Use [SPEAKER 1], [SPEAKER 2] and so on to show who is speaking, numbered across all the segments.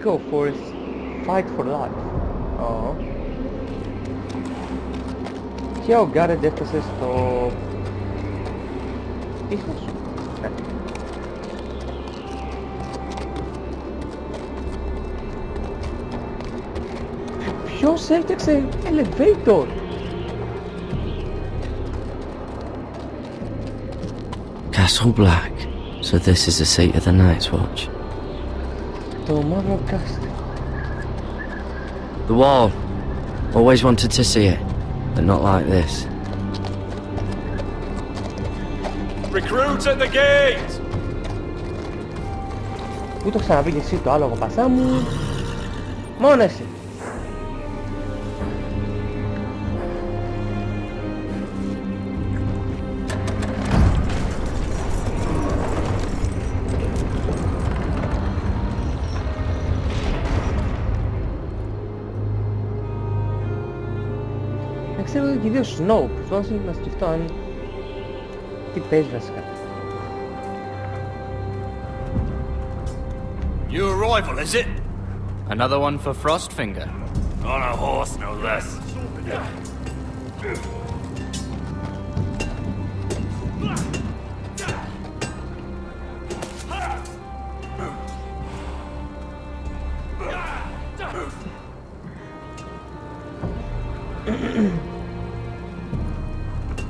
[SPEAKER 1] Go Forrest. Fight for life. Και ο Γκάρετ έφτασε στο... ίσως. Ναι. Ποιος έφτιαξε elevator?
[SPEAKER 2] Castle Black. So this is the seat of the Night's Watch.
[SPEAKER 1] Το μαύρο κάστρο.
[SPEAKER 2] The wall. Always wanted to see it, but not like this.
[SPEAKER 3] Recruits at the gate!
[SPEAKER 1] Πού το ξαναπήγε εσύ το άλογο πασά μου? Μόνο εσύ. Δεν ξέρω και δύο Snow, προσπαθώ να σκεφτώ αν... τι παίζει βασικά.
[SPEAKER 3] New arrival, is it?
[SPEAKER 4] Another one for Frostfinger.
[SPEAKER 3] On a horse, no less.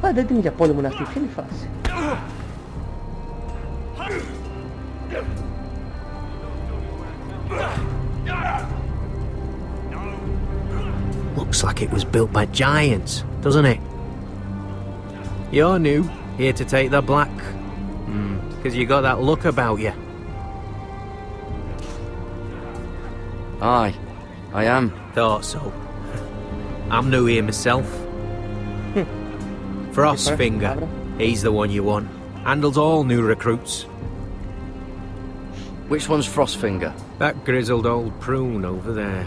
[SPEAKER 1] Πάντα έτοιμη για πόλεμο είναι αυτή, ποια είναι η φάση?
[SPEAKER 5] Looks like it was built by giants, doesn't it? You're new, here to take the black. 'Cause you got that look about you.
[SPEAKER 2] Aye, I am.
[SPEAKER 5] Thought so. I'm new here myself. Frostfinger, he's the one you want. Handles all new recruits.
[SPEAKER 2] Which one's Frostfinger?
[SPEAKER 5] That grizzled old prune over there.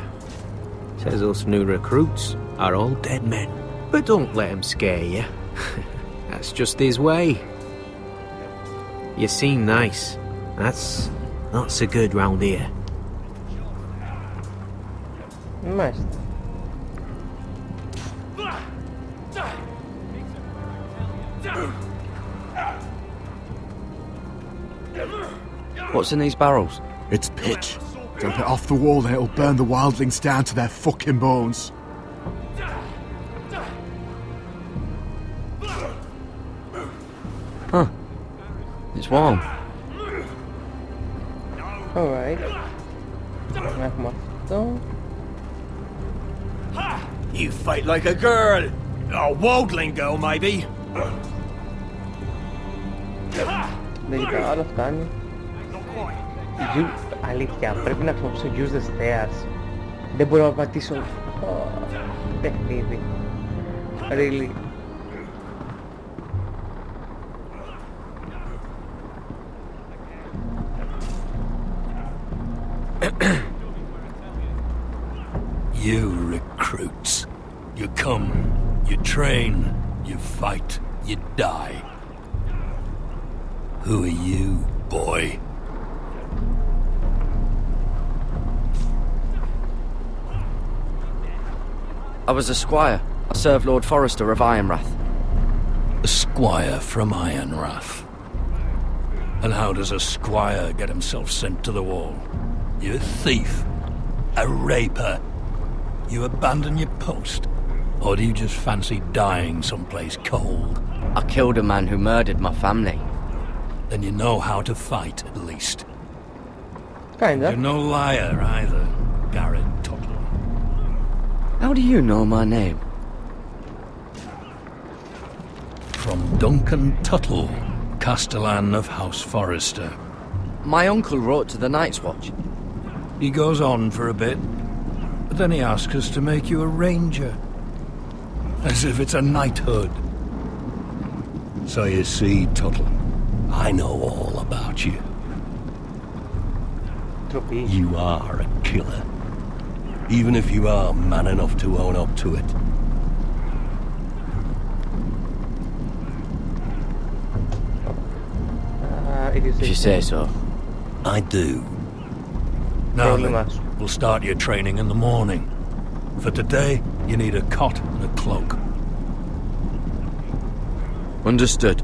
[SPEAKER 5] Says us new recruits are all dead men. But don't let him scare you. That's just his way. You seem nice. That's not so good round here.
[SPEAKER 1] Μάλιστα.
[SPEAKER 2] What's in these barrels?
[SPEAKER 6] It's pitch. Dump it off the wall and it'll burn the wildlings down to their fucking bones.
[SPEAKER 2] Huh. It's warm.
[SPEAKER 1] Alright. Να έχουμε αυτό.
[SPEAKER 3] You fight like a girl. A wildling girl, maybe.
[SPEAKER 1] Δεν κοιτάω, άλλο φτάνει. Αλήθεια, πρέπει να χρησιμοποιήσω use the stairs. Δεν μπορώ να πατήσω... παιχνίδι. Really.
[SPEAKER 3] You recruits. You come, you train, you fight, you die. Who are you, boy?
[SPEAKER 2] I was a squire. I served Lord Forrester of Ironrath.
[SPEAKER 3] A squire from Ironrath. And how does a squire get himself sent to the wall? You a thief? A raper? You abandon your post? Or do you just fancy dying someplace cold?
[SPEAKER 2] I killed a man who murdered my family.
[SPEAKER 3] Then you know how to fight, at least.
[SPEAKER 1] Kinda.
[SPEAKER 3] You're no liar, either, Garrett Tuttle.
[SPEAKER 2] How do you know my name?
[SPEAKER 3] From Duncan Tuttle, Castellan of House Forrester.
[SPEAKER 2] My uncle wrote to the Night's Watch.
[SPEAKER 3] He goes on for a bit, but then he asks us to make you a ranger. As if it's a knighthood. So you see, Tuttle, I know all about you. You are a killer. Even if you are man enough to own up to it.
[SPEAKER 2] If you say so.
[SPEAKER 3] I do. Now
[SPEAKER 1] πρόβλημα
[SPEAKER 3] then,
[SPEAKER 1] σου.
[SPEAKER 3] we'll start your training in the morning. For today, you need a cot and a cloak.
[SPEAKER 2] Understood.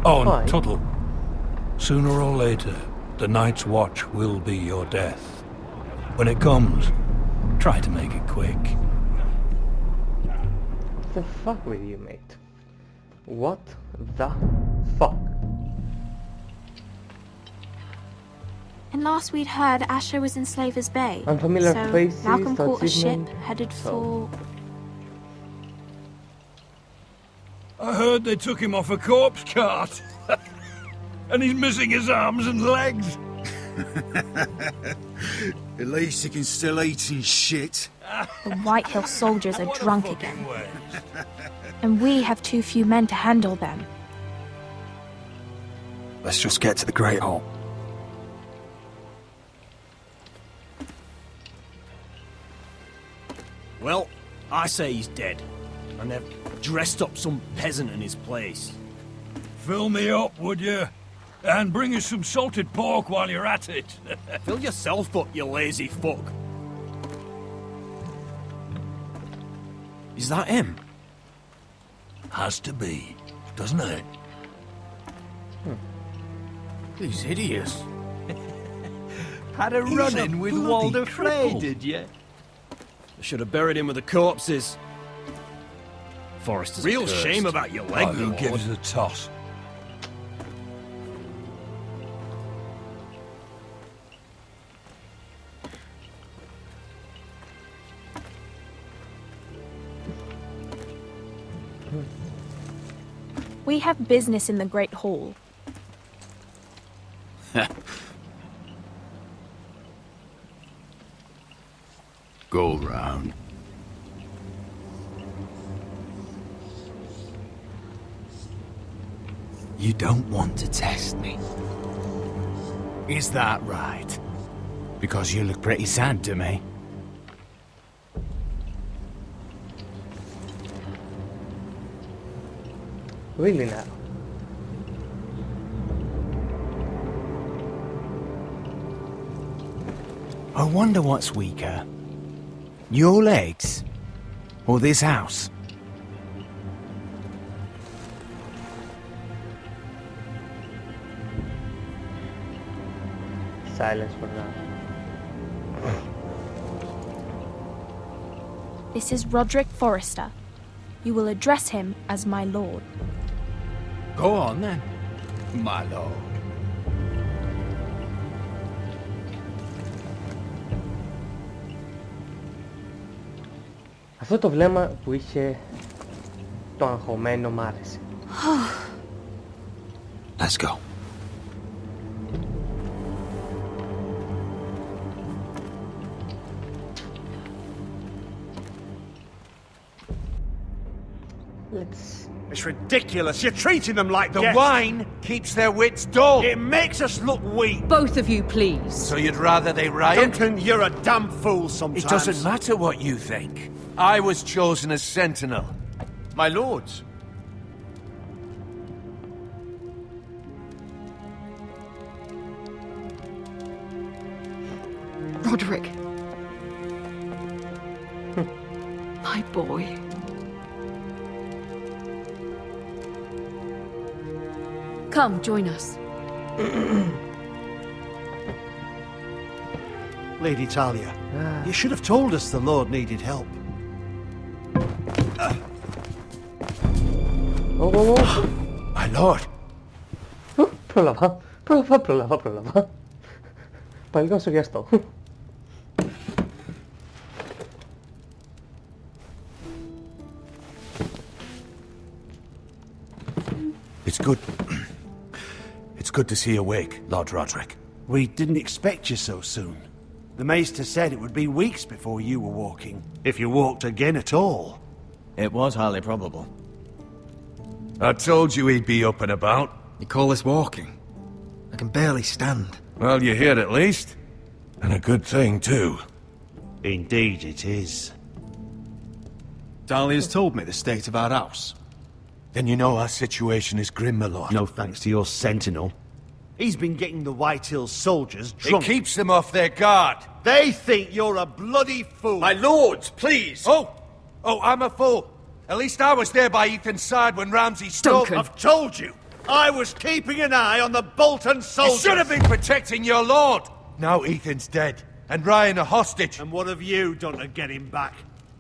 [SPEAKER 3] Oh, and
[SPEAKER 1] Fine.
[SPEAKER 3] Tuttle. Sooner or later, the Night's Watch will be your death. When it comes, try to make it quick.
[SPEAKER 1] What the fuck with you, mate? What the fuck?
[SPEAKER 7] And last we'd heard Asher was in Slaver's Bay.
[SPEAKER 1] Unfamiliar
[SPEAKER 7] so
[SPEAKER 1] faces,
[SPEAKER 7] Malcolm caught a ship
[SPEAKER 1] achievement.
[SPEAKER 7] headed
[SPEAKER 1] So-
[SPEAKER 7] for...
[SPEAKER 3] I heard they took him off a corpse cart. And he's missing his arms and legs.
[SPEAKER 6] At least he can still eat and shit.
[SPEAKER 7] The White Hill soldiers are
[SPEAKER 3] What a
[SPEAKER 7] drunk
[SPEAKER 3] fucking
[SPEAKER 7] again.
[SPEAKER 3] waste.
[SPEAKER 7] And we have too few men to handle them.
[SPEAKER 8] Let's just get to the Great Hall.
[SPEAKER 9] Well, I say he's dead. And they've dressed up some peasant in his place.
[SPEAKER 3] Fill me up, would you? And bring us some salted pork while you're at it.
[SPEAKER 9] Fill yourself up, you lazy fuck.
[SPEAKER 8] Is that him?
[SPEAKER 3] Has to be, doesn't it?
[SPEAKER 8] He's hideous.
[SPEAKER 9] Had a
[SPEAKER 3] He's
[SPEAKER 9] run-in
[SPEAKER 3] a
[SPEAKER 9] with
[SPEAKER 3] bloody
[SPEAKER 9] Walder Frey,
[SPEAKER 3] cripple.
[SPEAKER 9] did you? I should have buried him with the corpses.
[SPEAKER 3] Forrester's
[SPEAKER 9] Real
[SPEAKER 3] cursed.
[SPEAKER 9] shame about your leg,
[SPEAKER 3] Oh, who
[SPEAKER 9] Lord.
[SPEAKER 3] gives a toss?
[SPEAKER 7] We have business in the Great Hall.
[SPEAKER 6] Go round.
[SPEAKER 8] You don't want to test me. Is that right? Because you look pretty sad to me.
[SPEAKER 1] Really now?
[SPEAKER 8] I wonder what's weaker. Your legs? Or this house?
[SPEAKER 1] Silence for now.
[SPEAKER 7] This is Rodrick Forrester. You will address him as my lord.
[SPEAKER 8] Go on then, my lord.
[SPEAKER 1] Αυτό το βλέμμα που είχε το αγχωμένο μ' άρεσε.
[SPEAKER 8] Let's go.
[SPEAKER 1] Let's...
[SPEAKER 9] It's ridiculous. You're treating them like
[SPEAKER 10] The
[SPEAKER 9] guests.
[SPEAKER 10] wine keeps their wits dull.
[SPEAKER 9] It makes us look weak.
[SPEAKER 11] Both of you, please.
[SPEAKER 10] So you'd rather they riot?
[SPEAKER 9] Duncan, you're a damn fool sometimes.
[SPEAKER 10] It doesn't matter what you think. I was chosen as sentinel. My lords.
[SPEAKER 11] Rodrick. My boy. Come, join us.
[SPEAKER 9] Lady Talia, you should have told us the Lord needed help.
[SPEAKER 10] My lord.
[SPEAKER 1] Πρόλαβα. Πάλι λίγο σογιαστό.
[SPEAKER 10] It's good. It's good to see you awake, Lord Rodrick.
[SPEAKER 9] We didn't expect you so soon. The Maester said it would be weeks before you were walking, if you walked again at all.
[SPEAKER 8] It was highly probable.
[SPEAKER 10] I told you he'd be up and about.
[SPEAKER 8] You call this walking? I can barely stand.
[SPEAKER 10] Well, you're here at least. And a good thing, too.
[SPEAKER 9] Indeed it is.
[SPEAKER 8] Dahlia's told me the state of our house.
[SPEAKER 10] Then you know our situation is grim, my lord.
[SPEAKER 9] No thanks to your sentinel. He's been getting the White Hills soldiers drunk.
[SPEAKER 10] It keeps them off their guard.
[SPEAKER 9] They think you're a bloody fool.
[SPEAKER 10] My lords, please! Oh, I'm a fool. At least I was there by Ethan's side when Ramsay stole...
[SPEAKER 11] Duncan.
[SPEAKER 9] I've told you. I was keeping an eye on the Bolton soldiers.
[SPEAKER 10] You should have been protecting your lord. Now Ethan's dead, and Ryan a hostage.
[SPEAKER 9] And what have you done to get him back?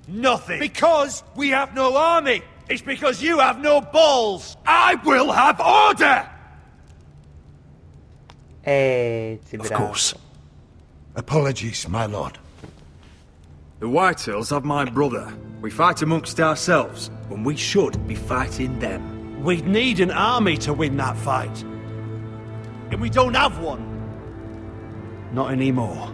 [SPEAKER 9] Nothing.
[SPEAKER 10] Because we have no army.
[SPEAKER 9] It's because you have no balls.
[SPEAKER 10] I will have order!
[SPEAKER 1] Έτσι,
[SPEAKER 10] Of course. Apologies, my lord.
[SPEAKER 12] The Whitehills have my brother. We fight amongst ourselves, when we should be fighting them.
[SPEAKER 9] We'd need an army to win that fight. And we don't have one. Not anymore.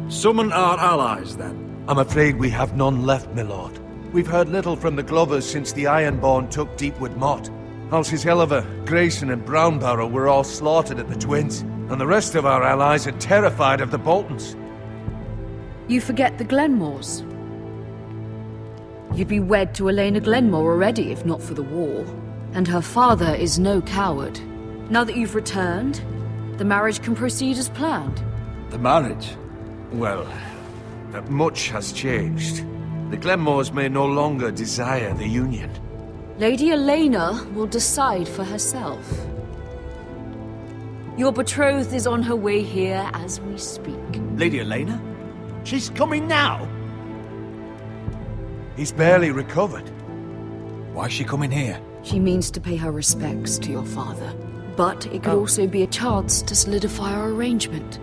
[SPEAKER 12] Summon our allies, then.
[SPEAKER 10] I'm afraid we have none left, my lord. We've heard little from the Glovers since the Ironborn took Deepwood Motte. Halsey's Helliver, Grayson and Brownbarrow were all slaughtered at the Twins, and the rest of our allies are terrified of the Boltons.
[SPEAKER 11] You forget the Glenmores. You'd be wed to Elena Glenmore already if not for the war. And her father is no coward. Now that you've returned, the marriage can proceed as planned.
[SPEAKER 12] The marriage?
[SPEAKER 10] Well, much has changed. The Glenmores may no longer desire the union.
[SPEAKER 11] Lady Elena will decide for herself. Your betrothed is on her way here as we speak.
[SPEAKER 12] Lady Elena?
[SPEAKER 9] She's coming now.
[SPEAKER 10] He's barely recovered.
[SPEAKER 12] Why is she coming here?
[SPEAKER 11] She means to pay her respects to your father. But it could also be a chance to solidify our arrangement.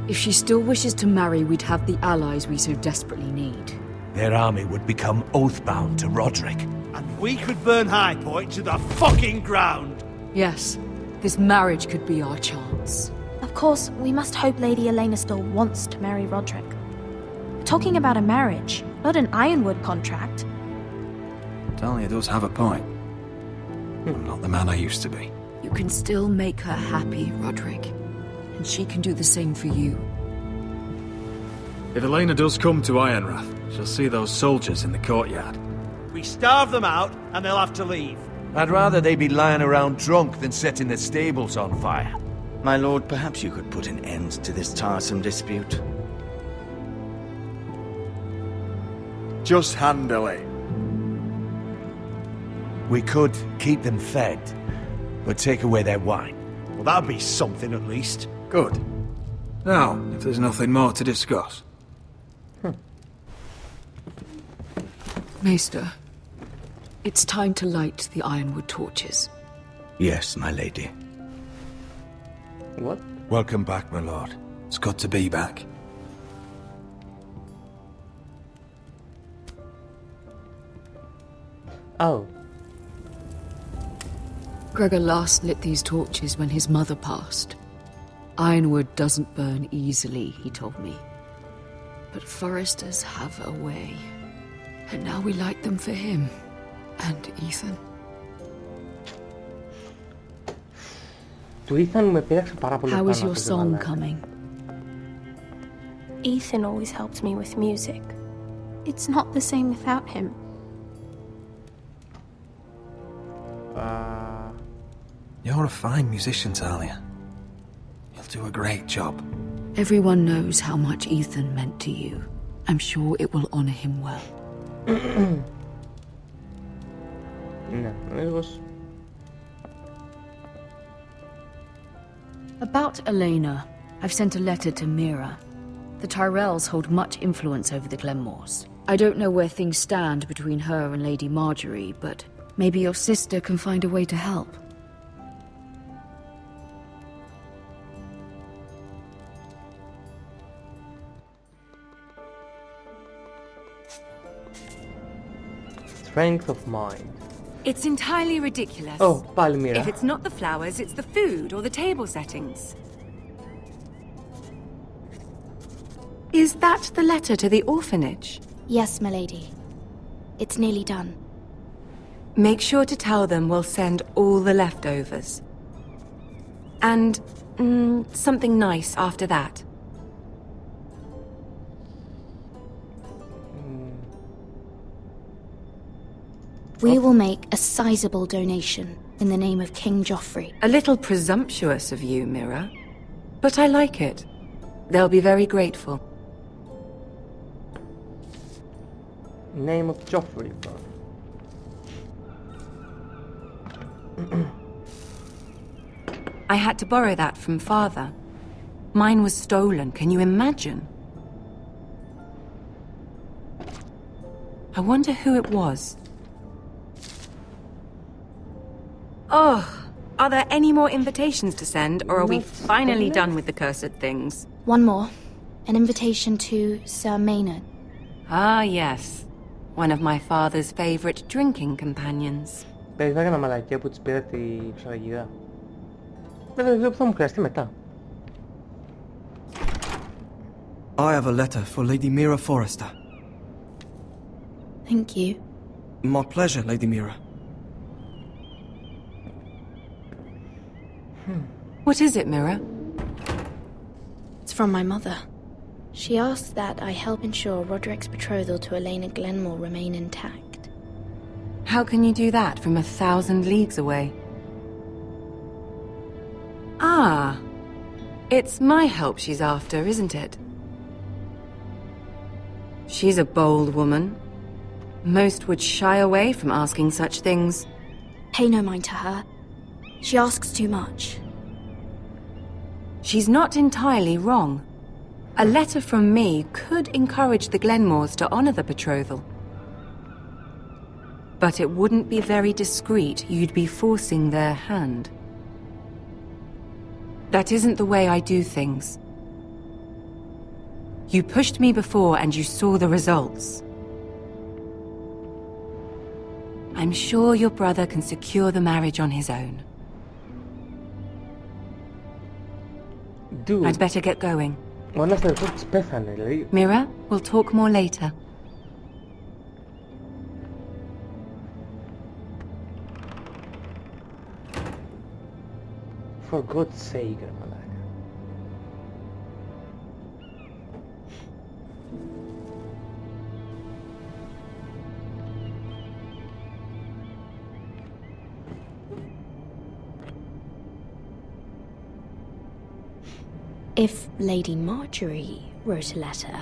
[SPEAKER 11] If she still wishes to marry, we'd have the allies we so desperately need.
[SPEAKER 10] Their army would become oathbound to Rodrick.
[SPEAKER 9] And we could burn High Point to the fucking ground.
[SPEAKER 11] Yes, this marriage could be our chance.
[SPEAKER 7] Of course, we must hope Lady Elena still wants to marry Rodrick. We're talking about a marriage, not an Ironwood contract.
[SPEAKER 12] Talia does have a point. I'm not the man I used to be.
[SPEAKER 11] You can still make her happy, Rodrick. And she can do the same for you.
[SPEAKER 12] If Elena does come to Ironrath, she'll see those soldiers in the courtyard.
[SPEAKER 9] We starve them out, and they'll have to leave.
[SPEAKER 10] I'd rather they be lying around drunk than setting the stables on fire.
[SPEAKER 13] My lord, perhaps you could put an end to this tiresome dispute.
[SPEAKER 12] Just handle it.
[SPEAKER 10] We could keep them fed, but take away their wine.
[SPEAKER 9] Well, that'd be something at least.
[SPEAKER 12] Good. Now, if there's nothing more to discuss.
[SPEAKER 11] Maester, it's time to light the Ironwood torches.
[SPEAKER 13] Yes, my lady.
[SPEAKER 1] What?
[SPEAKER 10] Welcome back, my lord.
[SPEAKER 12] It's good to be back.
[SPEAKER 1] Oh.
[SPEAKER 11] Gregor last lit these torches when his mother passed. Ironwood doesn't burn easily, he told me. But Forresters have a way. And now we light them for him. And Ethan.
[SPEAKER 1] Του Ethan με πείραξε πάρα πολύ.
[SPEAKER 7] How is your song coming? Ethan always helps me with music. It's not the same without him.
[SPEAKER 12] You're a fine musician, Talia. You'll do a great job.
[SPEAKER 11] Everyone knows how much Ethan meant to you. I'm sure it will honor him well.
[SPEAKER 1] No, it was...
[SPEAKER 11] About Elena, I've sent a letter to Mira. The Tyrells hold much influence over the Glenmores. I don't know where things stand between her and Lady Marjorie, but maybe your sister can find a way to help.
[SPEAKER 1] Strength of mind.
[SPEAKER 14] It's entirely ridiculous.
[SPEAKER 1] Oh, πάλι Mira.
[SPEAKER 14] If it's not the flowers, it's the food or the table settings. Is that the letter to the orphanage?
[SPEAKER 7] Yes, my lady. It's nearly done.
[SPEAKER 14] Make sure to tell them we'll send all the leftovers. And something nice after that.
[SPEAKER 7] We will make a sizable donation. in the name of King Joffrey.
[SPEAKER 14] A little presumptuous of you, Mira. But I like it. They'll be very grateful.
[SPEAKER 1] Name of Joffrey, bro.
[SPEAKER 14] I had to borrow that from Father. Mine was stolen, can you imagine? I wonder who it was. Oh, are there any more invitations to send, or are we finally done with the cursed things?
[SPEAKER 7] One more. An invitation to Sir Maynard.
[SPEAKER 14] Ah, yes. One of my father's favorite drinking companions.
[SPEAKER 1] Πες να έκανα μαλακία που της πήρα τη ψαραγγίδα. Δεν ξέρω που θα μου χρειαστεί μετά.
[SPEAKER 15] I have a letter for Lady Mira Forrester.
[SPEAKER 7] Thank you.
[SPEAKER 15] My pleasure, Lady Mira.
[SPEAKER 14] What is it, Mira?
[SPEAKER 7] It's from my mother. She asks that I help ensure Roderick's betrothal to Elena Glenmore remain intact.
[SPEAKER 14] How can you do that from 1,000 leagues away? Ah, it's my help she's after, isn't it? She's a bold woman. Most would shy away from asking such things.
[SPEAKER 7] Pay no mind to her. She asks too much.
[SPEAKER 14] She's not entirely wrong. A letter from me could encourage the Glenmores to honor the betrothal. But it wouldn't be very discreet. You'd be forcing their hand. That isn't the way I do things. You pushed me before and you saw the results. I'm sure your brother can secure the marriage on his own.
[SPEAKER 1] Dude.
[SPEAKER 14] I'd better get going.
[SPEAKER 1] Πέθανε,
[SPEAKER 14] Mira, we'll talk more later.
[SPEAKER 1] For God's sake, μαλάκα.
[SPEAKER 7] If Lady Marjorie wrote a letter...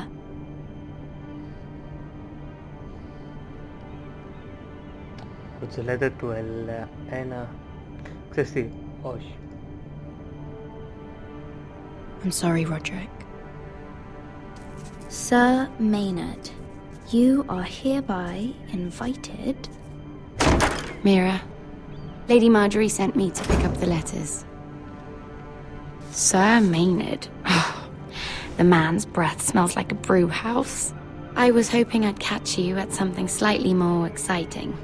[SPEAKER 1] What's a letter to Elena... Ξέρεις τι, όχι.
[SPEAKER 7] I'm sorry, Rodrick. Sir Maynard, you are hereby invited...
[SPEAKER 16] Mira, Lady Marjorie sent me to pick up the letters. Sir Maynard. The man's breath smells like a brew house. I was hoping I'd catch you at something slightly more exciting.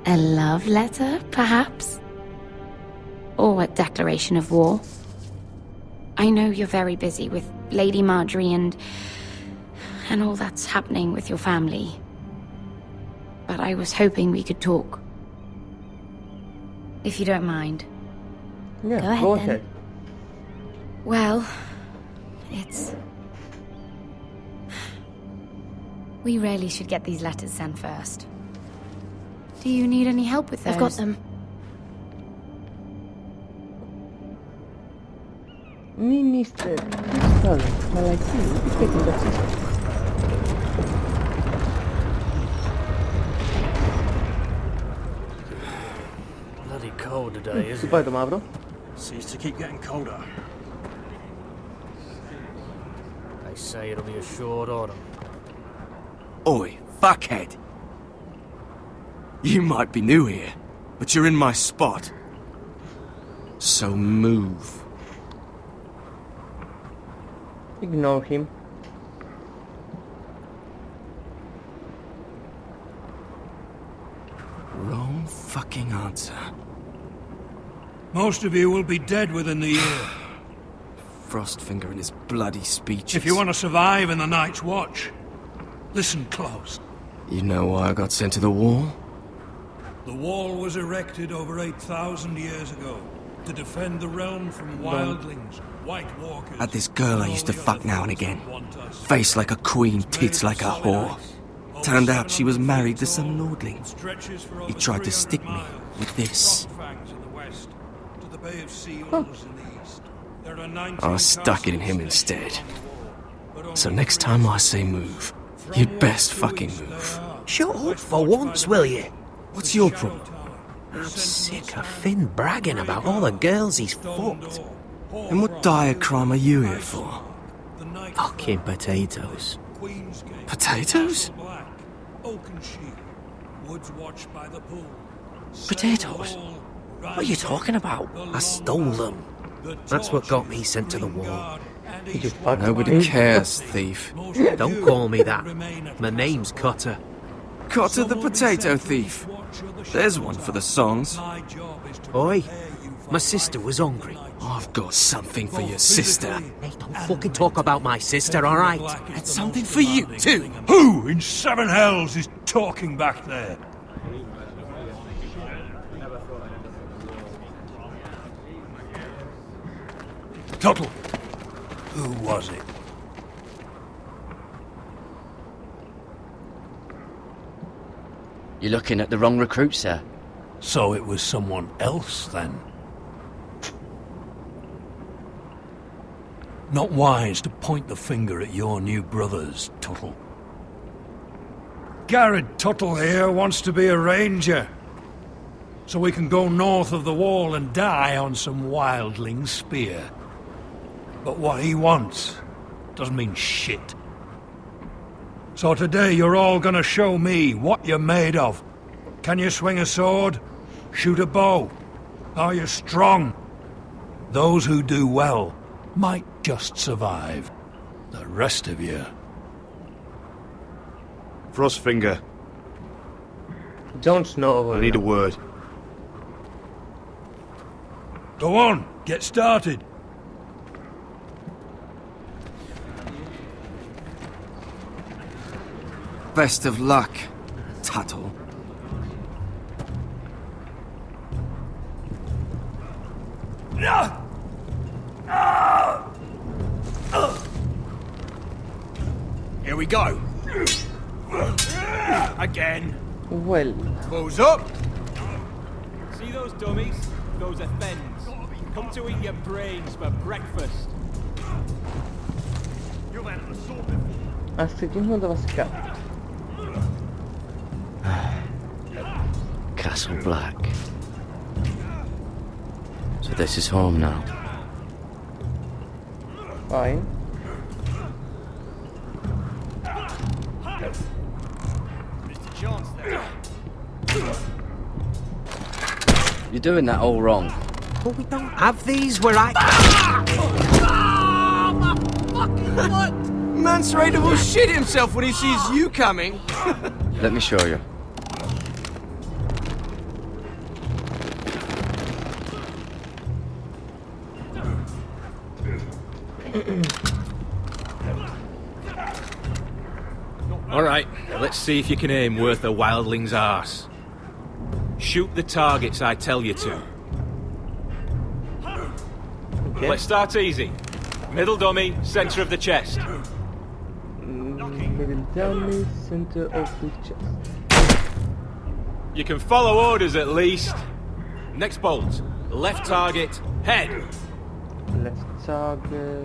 [SPEAKER 16] A love letter, perhaps? Or a declaration of war? I know you're very busy with Lady Marjorie and all that's happening with your family. But I was hoping we could talk. If you don't mind.
[SPEAKER 1] Yeah,
[SPEAKER 7] go ahead then.
[SPEAKER 16] Well, it's... We really should get these letters sent first. Do you need any help with those?
[SPEAKER 7] I've got them.
[SPEAKER 1] Μην είστε... Μαλακή, τι παίρνετε αυτές.
[SPEAKER 17] Bloody cold today, isn't it?
[SPEAKER 1] Πού πάει το μαύρο?
[SPEAKER 17] Seems to keep getting colder. They say it'll be a short autumn.
[SPEAKER 15] Oi, fuckhead! You might be new here, but you're in my spot. So move.
[SPEAKER 1] Ignore him.
[SPEAKER 15] Wrong fucking answer.
[SPEAKER 3] Most of you will be dead within the year.
[SPEAKER 15] Frostfinger and his bloody speeches.
[SPEAKER 3] If you want to survive in the Night's Watch, listen close.
[SPEAKER 15] You know why I got sent to the wall?
[SPEAKER 3] The wall was erected over 8,000 years ago to defend the realm from wildlings, White Walkers...
[SPEAKER 15] Had this girl I used to fuck now and again. Face like a queen, tits like a whore. Turned out she was married to some lordling. He tried to stick me with this.
[SPEAKER 3] west, to the Bay of Seals in the east. There are 19
[SPEAKER 15] I stuck it in him instead. So next time I say move, you'd best fucking move.
[SPEAKER 5] Shut up for once, will you?
[SPEAKER 15] What's your problem?
[SPEAKER 5] I'm sick of Finn bragging about all the girls he's fucked.
[SPEAKER 15] And what dire crime are you here for?
[SPEAKER 5] Fucking potatoes.
[SPEAKER 15] Potatoes?
[SPEAKER 5] Potatoes? What are you talking about? I stole them. That's what got me sent to the wall.
[SPEAKER 15] Nobody cares, thief.
[SPEAKER 5] Don't call me that. My name's Cotter.
[SPEAKER 15] Cotter the potato thief. There's one for the songs.
[SPEAKER 5] Oi, my sister was hungry.
[SPEAKER 15] I've got something for your sister.
[SPEAKER 5] Hey, don't fucking talk about my sister, alright?
[SPEAKER 15] And something for you, too.
[SPEAKER 3] Who in seven hells is talking back there? Tuttle, who was it?
[SPEAKER 2] You're looking at the wrong recruit, sir.
[SPEAKER 3] So it was someone else, then? Not wise to point the finger at your new brothers, Tuttle. Garrett Tuttle here wants to be a ranger, so we can go north of the wall and die on some wildling spear. But what he wants doesn't mean shit. So today you're all gonna show me what you're made of. Can you swing a sword? Shoot a bow? Are you strong? Those who do well might just survive. The rest of you...
[SPEAKER 10] Frostfinger.
[SPEAKER 1] Don't know.
[SPEAKER 10] I need a word.
[SPEAKER 3] Go on, get started.
[SPEAKER 15] Best of luck, Tuttle.
[SPEAKER 12] Here we go. Again.
[SPEAKER 1] Well.
[SPEAKER 12] Balls up.
[SPEAKER 18] See those dummies? Those are thens. Come to eat your brains for breakfast. You've had an assault before.
[SPEAKER 1] Ας ξεκινήσουμε τα βασικά.
[SPEAKER 2] Castle Black. So this is home now.
[SPEAKER 1] Fine.
[SPEAKER 18] Mr. Chance there.
[SPEAKER 2] You're doing that all wrong.
[SPEAKER 5] But we don't have these where I...
[SPEAKER 15] My fucking what? Mance Raider will shit himself when he sees you coming.
[SPEAKER 2] Let me show you.
[SPEAKER 5] Alright, let's see if you can aim worth a wildling's arse. Shoot the targets I tell you to.
[SPEAKER 1] Okay.
[SPEAKER 5] Let's start easy. Middle dummy, centre of the chest.
[SPEAKER 1] Middle dummy, center of the chest.
[SPEAKER 5] You can follow orders at least. Next bolt. Left target, head.
[SPEAKER 1] Left target.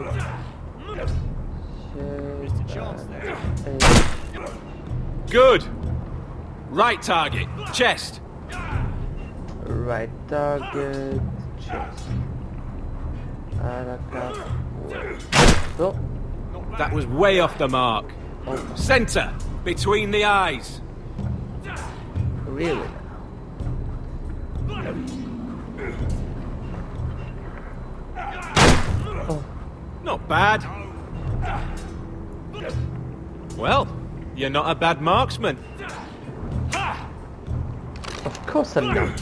[SPEAKER 18] Mr. Chance there.
[SPEAKER 5] Good. Right target, chest.
[SPEAKER 1] Right target, chest. So.
[SPEAKER 5] That was way off the mark. Centre, between the eyes.
[SPEAKER 1] Really? Oh.
[SPEAKER 5] Not bad. Well, you're not a bad marksman.
[SPEAKER 1] Of course I'm not.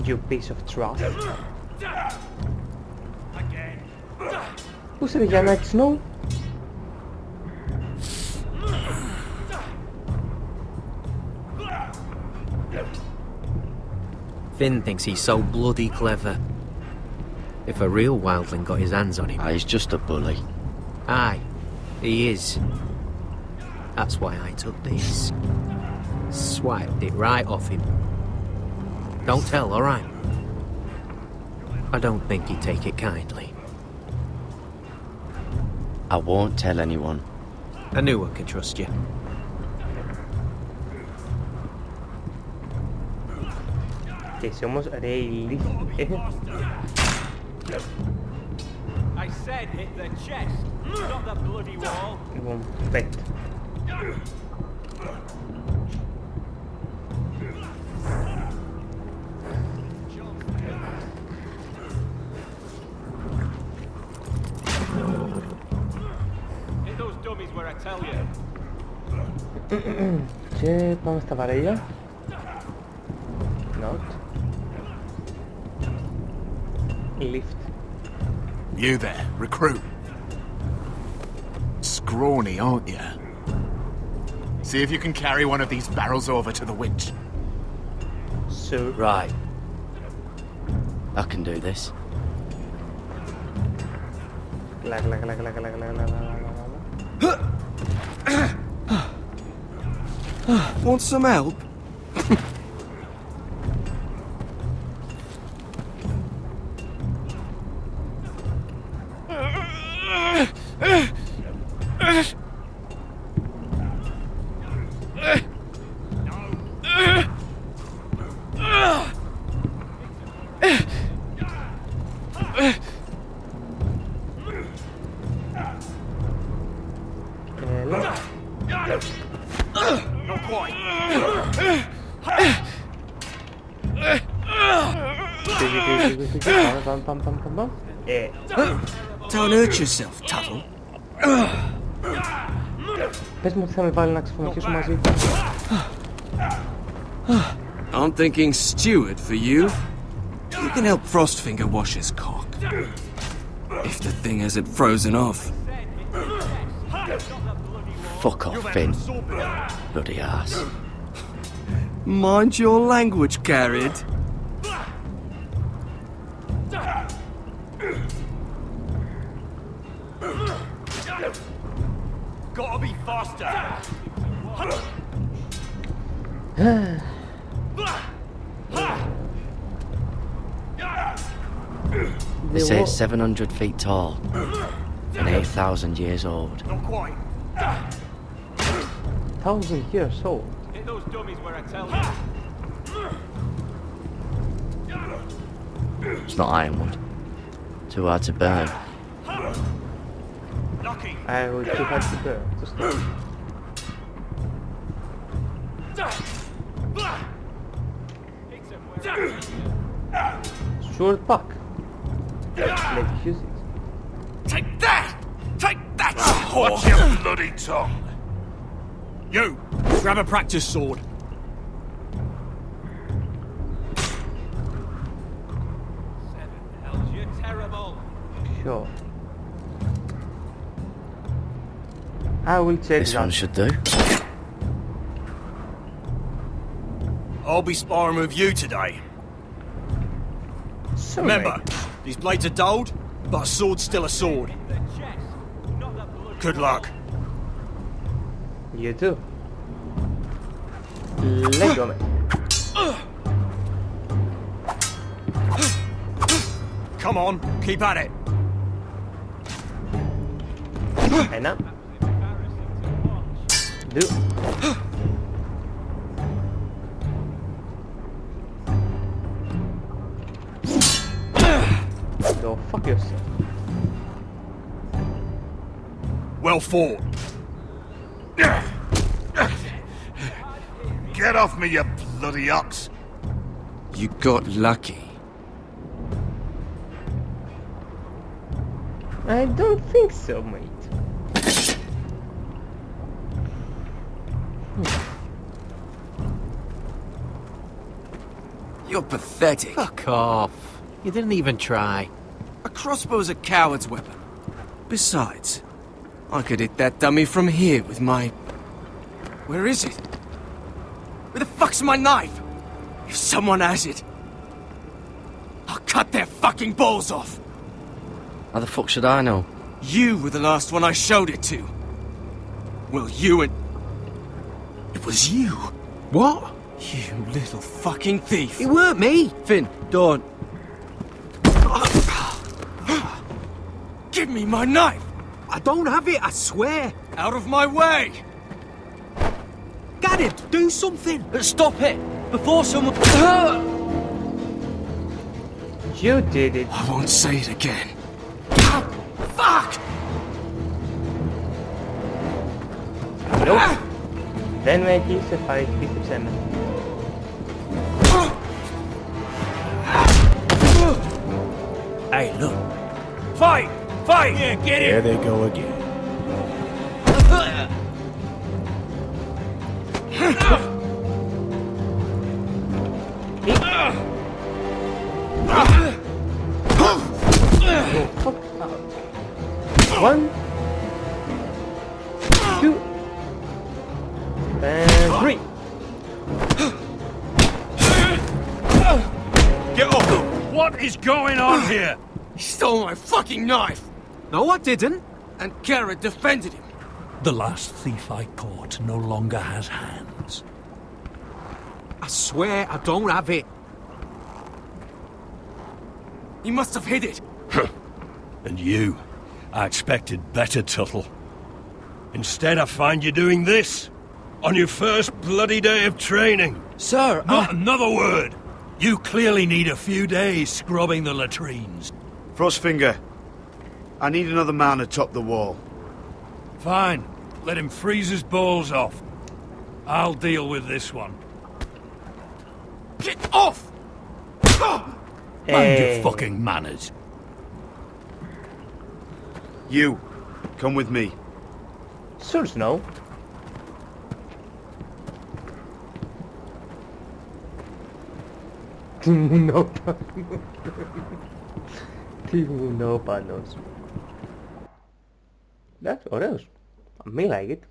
[SPEAKER 1] You piece of trash. Who said you like snow?
[SPEAKER 5] Finn thinks he's so bloody clever. If a real wildling got his hands on him...
[SPEAKER 2] He's just a bully.
[SPEAKER 5] Aye, he is. That's why I took this. Swiped it right off him. Don't tell, alright? I don't think you take it kindly.
[SPEAKER 2] I won't tell anyone.
[SPEAKER 5] I knew I could trust you.
[SPEAKER 1] Και εσύ όμως ρε ηλίθιε.
[SPEAKER 18] I said hit the chest, not the bloody wall.
[SPEAKER 1] Λοιπόν, πέτ.
[SPEAKER 18] Hit those dummies where I tell you.
[SPEAKER 1] Και πάμε στα βαρέλια. Not. Lift.
[SPEAKER 6] You there, recruit. Scrawny, aren't you? See if you can carry one of these barrels over to the winch.
[SPEAKER 1] So
[SPEAKER 2] Right. I can do this.
[SPEAKER 15] Want some help? Don't hurt yourself, Tuttle.
[SPEAKER 1] Πες μου ότι θα με βάλει να ξεφωνηθήσω μαζί του.
[SPEAKER 15] I'm thinking steward for you. You can help Frostfinger wash his cock. If the thing hasn't frozen off.
[SPEAKER 2] Fuck off, Finn. Bloody ass.
[SPEAKER 15] Mind your language, Carrot.
[SPEAKER 18] Gotta be faster.
[SPEAKER 2] They say it's 700 feet tall and 8,000 years old.
[SPEAKER 18] Not quite.
[SPEAKER 1] 1,000 years old.
[SPEAKER 18] Hit those dummies where I tell you.
[SPEAKER 2] It's not ironwood. Too hard to burn.
[SPEAKER 1] I will too hard to burn. Just go. Sword back. Let's use it.
[SPEAKER 10] Take that! Take that! Watch your bloody tongue! You! Grab a practice sword.
[SPEAKER 18] You're terrible.
[SPEAKER 1] Sure. I will check
[SPEAKER 2] This one should do.
[SPEAKER 10] I'll be sparring with you today.
[SPEAKER 1] So
[SPEAKER 10] remember, these blades are dulled, but a sword's still a sword. Good luck.
[SPEAKER 1] You too. Let go, man.
[SPEAKER 10] Come on, keep at it.
[SPEAKER 1] And up. Do. Go fuck yourself.
[SPEAKER 10] Well fought. Get off me, you bloody ox.
[SPEAKER 15] You got lucky.
[SPEAKER 1] I don't think so, mate.
[SPEAKER 15] You're pathetic.
[SPEAKER 5] Fuck off. You didn't even try.
[SPEAKER 15] A crossbow's a coward's weapon. Besides, I could hit that dummy from here with my... Where is it? Where the fuck's my knife? If someone has it, I'll cut their fucking balls off.
[SPEAKER 2] How the fuck should I know?
[SPEAKER 15] You were the last one I showed it to. Well, you and... It was you.
[SPEAKER 5] What?
[SPEAKER 15] You little fucking thief.
[SPEAKER 5] It weren't me.
[SPEAKER 15] Finn, don't. Give me my knife!
[SPEAKER 5] I don't have it, I swear.
[SPEAKER 15] Out of my way!
[SPEAKER 5] Garrett, do something.
[SPEAKER 15] Stop it! Before someone...
[SPEAKER 1] You did it.
[SPEAKER 15] I won't say it again. Fuck!
[SPEAKER 1] Nope. Δεν με εκεί σε φάει, πίστεψέ με.
[SPEAKER 3] Hey, look. Fight! Fight! Yeah, get it!
[SPEAKER 10] There they go again.
[SPEAKER 1] One, two, and three.
[SPEAKER 3] Get off! What is going on here?
[SPEAKER 15] He stole my fucking knife!
[SPEAKER 5] No, I didn't.
[SPEAKER 15] And Garrett defended him.
[SPEAKER 3] The last thief I caught no longer has hands.
[SPEAKER 5] I swear I don't have it.
[SPEAKER 15] He must have hid it.
[SPEAKER 3] And you? I expected better, Tuttle. Instead, I find you doing this. On your first bloody day of training.
[SPEAKER 15] Sir,
[SPEAKER 3] Not another word. You clearly need a few days scrubbing the latrines.
[SPEAKER 9] Frostfinger, I need another man atop the wall.
[SPEAKER 3] Fine. Let him freeze his balls off. I'll deal with this one.
[SPEAKER 15] Get off!
[SPEAKER 3] Mind your fucking manners.
[SPEAKER 9] You, come with me.
[SPEAKER 1] Sure, Snow. Τι μου νο πάνω. Εντάξει, ωραίος. Me like it.